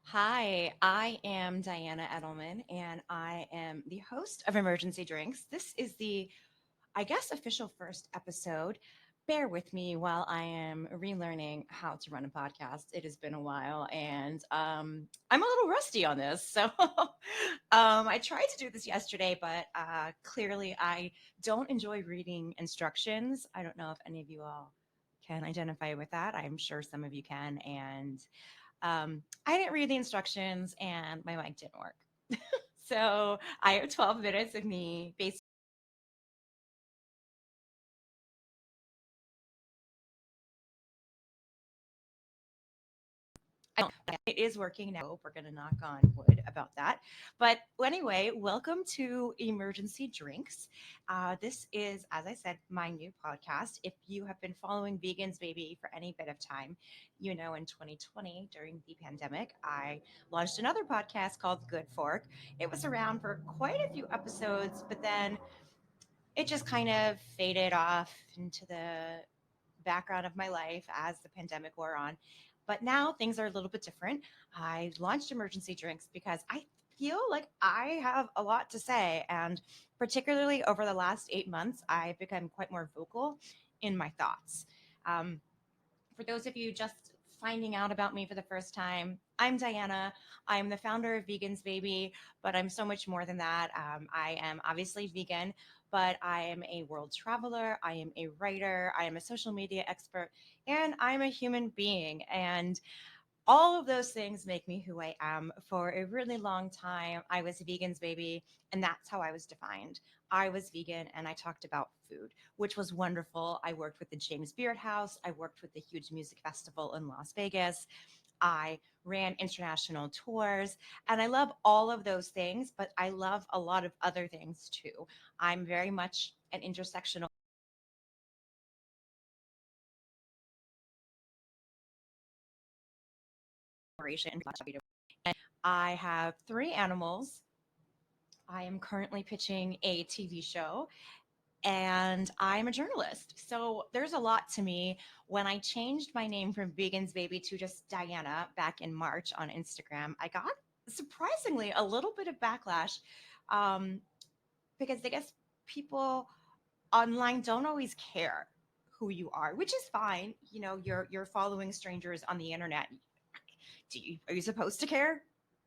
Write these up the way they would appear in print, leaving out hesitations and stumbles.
Hi, I am Diana Edelman, and I am the host of Emergency Drinks. This is the, I guess, official first episode. Bear with me while I am relearning how to run a podcast. It has been a while, and I'm a little rusty on this. So I tried to do this yesterday, but clearly I don't enjoy reading instructions. I don't know if any of you all can identify with that. I'm sure some of you can. And I didn't read the instructions and my mic didn't work. So I have 12 minutes of me basically. It is working now. We're going to knock on wood about that. But anyway, welcome to Emergency Drinks. This is, as I said, my new podcast. If you have been following Vegans Baby for any bit of time, you know in 2020 during the pandemic, I launched another podcast called Good Fork. It was around for quite a few episodes, but then it just kind of faded off into the background of my life as the pandemic wore on. But now things are a little bit different. I launched Emergency Drinks because I feel like I have a lot to say. And particularly over the last 8 months, I've become quite more vocal in my thoughts. Um, for those of you just finding out about me for the first time, I'm Diana. I'm the founder of Vegans Baby, but I'm so much more than that. I am obviously vegan, but I am a world traveler. I am a writer. I am a social media expert, and I'm a human being. And all of those things make me who I am. For a really long time, I was a vegan's baby, and that's how I was defined. I was vegan and I talked about food, which was wonderful. I worked with the James Beard House, I worked with the huge music festival in Las Vegas. I ran international tours, and I love all of those things, but I love a lot of other things too. I'm very much an intersectional generation. And I have three animals. I am currently pitching a TV show and I'm a journalist. So there's a lot to me. When I changed my name from Vegan's Baby to just Diana back in March on Instagram, I got surprisingly a little bit of backlash um, because I guess people online don't always care who you are, which is fine. You know, you're following strangers on the internet. Are you supposed to care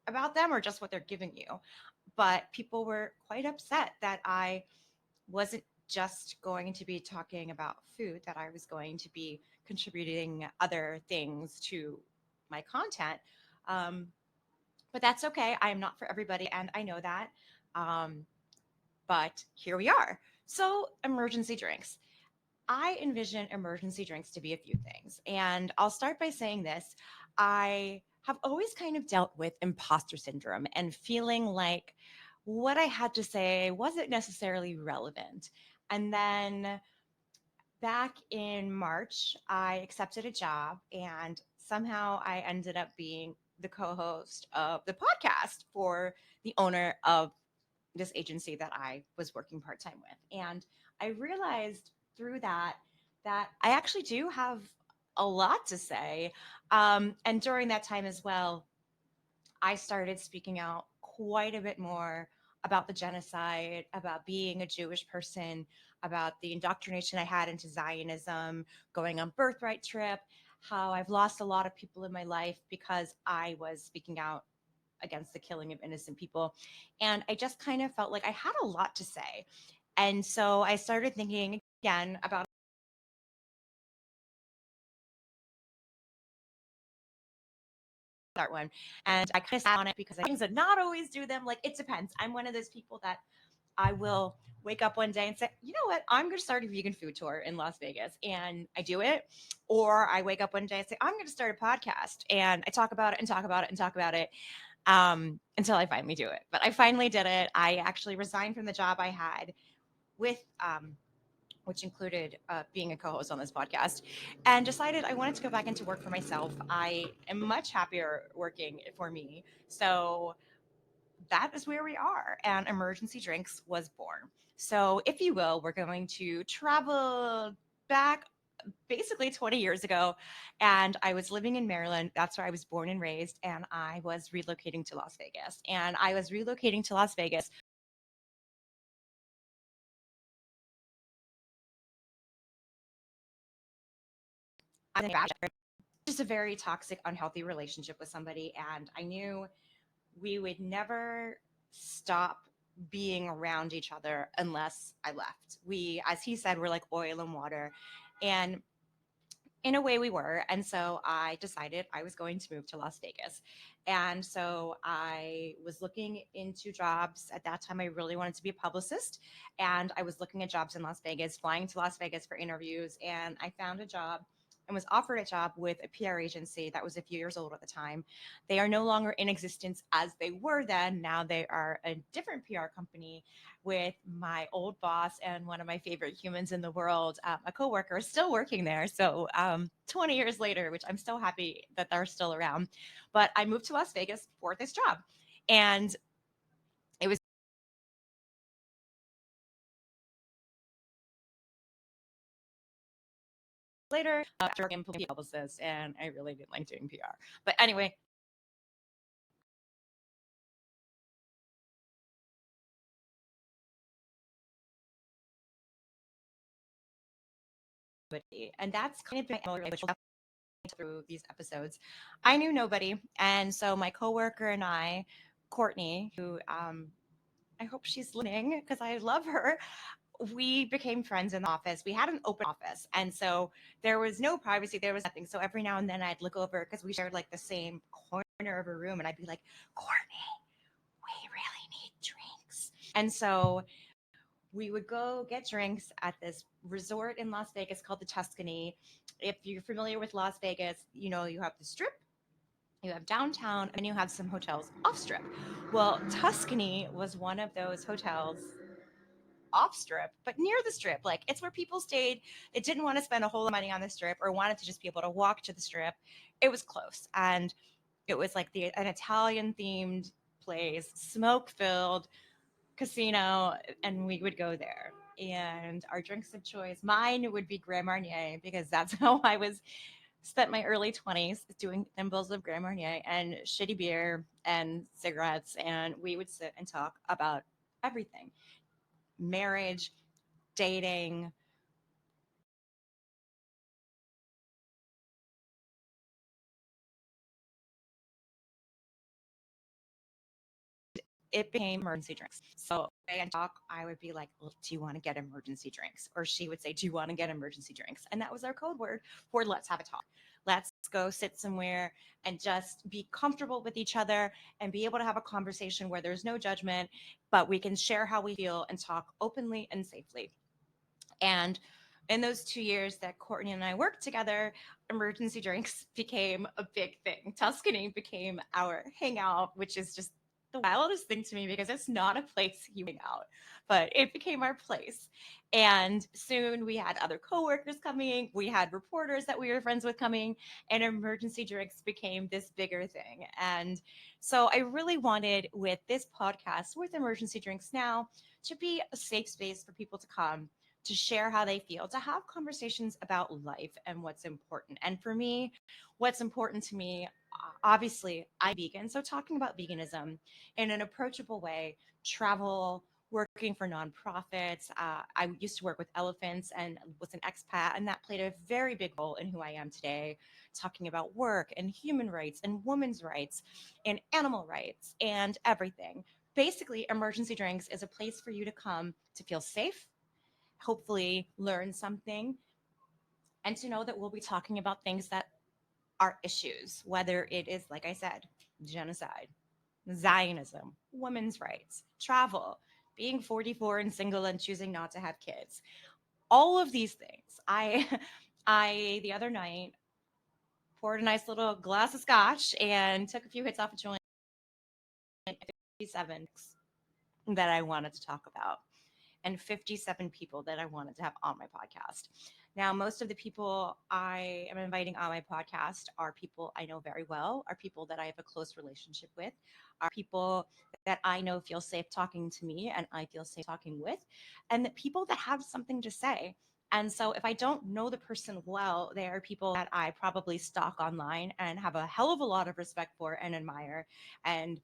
about them or just what they're giving you? But people were quite upset that I wasn't just going to be talking about food, that I was going to be contributing other things to my content. Um, but that's okay. I am not for everybody, and I know that. Um, but here we are. So, emergency drinks. I envision emergency drinks to be a few things. And I'll start by saying this. I have always kind of dealt with imposter syndrome and feeling like what I had to say wasn't necessarily relevant. And then back in March, I accepted a job and somehow I ended up being the co host of the podcast for the owner of this agency that I was working part time with. And I realized through that I actually do have a lot to say. And during that time as well, I started speaking out quite a bit more about the genocide, about being a Jewish person, about the indoctrination I had into Zionism, going on birthright trip, how I've lost a lot of people in my life because I was speaking out against the killing of innocent people. And I just kind of felt like I had a lot to say. And so I started thinking again about that one. And I kind of sat on it because I things that not always do them. Like it depends. I'm one of those people that I will wake up one day and say, you know what, I'm going to start a vegan food tour in Las Vegas. And I do it. Or I wake up one day and say, I'm going to start a podcast. And I talk about it and talk about it and talk about it until I finally do it. But I finally did it. I actually resigned from the job I had with which included being a co-host on this podcast, and decided I wanted to go back into work for myself. I am much happier working for me. So that is where we are. And Emergency Drinks was born. So, if you will, we're going to travel back basically 20 years ago. And I was living in Maryland. That's where I was born and raised. And I was relocating to Las Vegas. And I was relocating to Las Vegas as a bachelor. Just a very toxic, unhealthy relationship with somebody. And I knew we would never stop being around each other unless I left. We, as he said, we're like oil and water. And in a way we were. And so I decided I was going to move to Las Vegas. And so I was looking into jobs. At that time I really wanted to be a publicist, and I was looking at jobs in Las Vegas, flying to Las Vegas for interviews, and I found a job and was offered a job with a PR agency that was a few years old at the time. They are no longer in existence as they were then. Now they are a different PR company with my old boss and one of my favorite humans in the world, a coworker, still working there. So 20 years later, which I'm so happy that they're still around. But I moved to Las Vegas for this job, and it was later after working in publicist, and I really didn't like doing PR. But anyway, and that's kind of been my relationship through these episodes. I knew nobody, and so my coworker and I, Courtney, who I hope she's listening because I love her. We became friends in the office. We had an open office. And so there was no privacy. There was nothing. So every now and then I'd look over because we shared like the same corner of a room, and I'd be like, Courtney, we really need drinks. And so we would go get drinks at this resort in Las Vegas called the Tuscany. If you're familiar with Las Vegas, you know you have the strip, you have downtown, and you have some hotels off strip. Well, Tuscany was one of those hotels off strip, but near the strip. Like it's where people stayed. They didn't want to spend a whole lot of money on the strip or wanted to just be able to walk to the strip. It was close. And it was like an Italian themed place, smoke filled casino, and we would go there. And our drinks of choice, mine would be Grand Marnier because that's how I was spent my early 20s doing thimbles of Grand Marnier and shitty beer and cigarettes. And we would sit and talk about everything: marriage, dating. It became emergency drinks. So and talk, I would be like, well, do you want to get emergency drinks? Or she would say, do you want to get emergency drinks? And that was our code word for let's have a talk. Let's go sit somewhere and just be comfortable with each other and be able to have a conversation where there's no judgment, but we can share how we feel and talk openly and safely. And in those 2 years that Courtney and I worked together, emergency drinks became a big thing. Tuscany became our hangout, which is just the wildest thing to me because it's not a place you hang out, but it became our place. And soon we had other coworkers coming, we had reporters that we were friends with coming, and emergency drinks became this bigger thing. And so I really wanted with this podcast with emergency drinks now to be a safe space for people to come to share how they feel, to have conversations about life and what's important. And for me, what's important to me, obviously, I'm vegan. So talking about veganism in an approachable way, travel, working for nonprofits. I used to work with elephants and was an expat, and that played a very big role in who I am today, talking about work and human rights and women's rights and animal rights and everything. Basically, emergency drinks is a place for you to come to feel safe, hopefully learn something, and to know that we'll be talking about things that are issues, whether it is, like I said, genocide, Zionism, women's rights, travel, being 44 and single and choosing not to have kids. All of these things. I the other night poured a nice little glass of scotch and took a few hits off a joint. 57 that I wanted to talk about, and 57 people that I wanted to have on my podcast. Now, most of the people I am inviting on my podcast are people I know very well, are people that I have a close relationship with, are people that I know feel safe talking to me and I feel safe talking with, and the people that have something to say. And so if I don't know the person well, they are people that I probably stalk online and have a hell of a lot of respect for and admire. And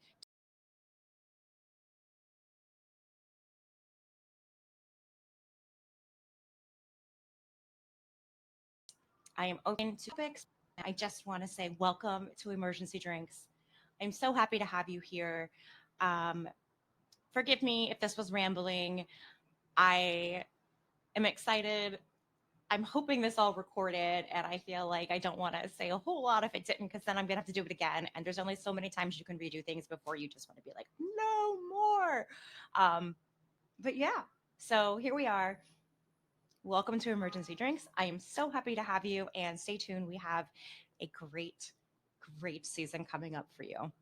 I am open to topics. I just want to say welcome to Emergency Drinks. I'm so happy to have you here. Um, Forgive me if this was rambling. I am excited. I'm hoping this all recorded, and I feel like I don't want to say a whole lot if it didn't, because then I'm gonna have to do it again. And there's only so many times you can redo things before you just want to be like, no more. Um, but yeah, so here we are. Welcome to Emergency Drinks. I am so happy to have you, and stay tuned. We have a great season coming up for you.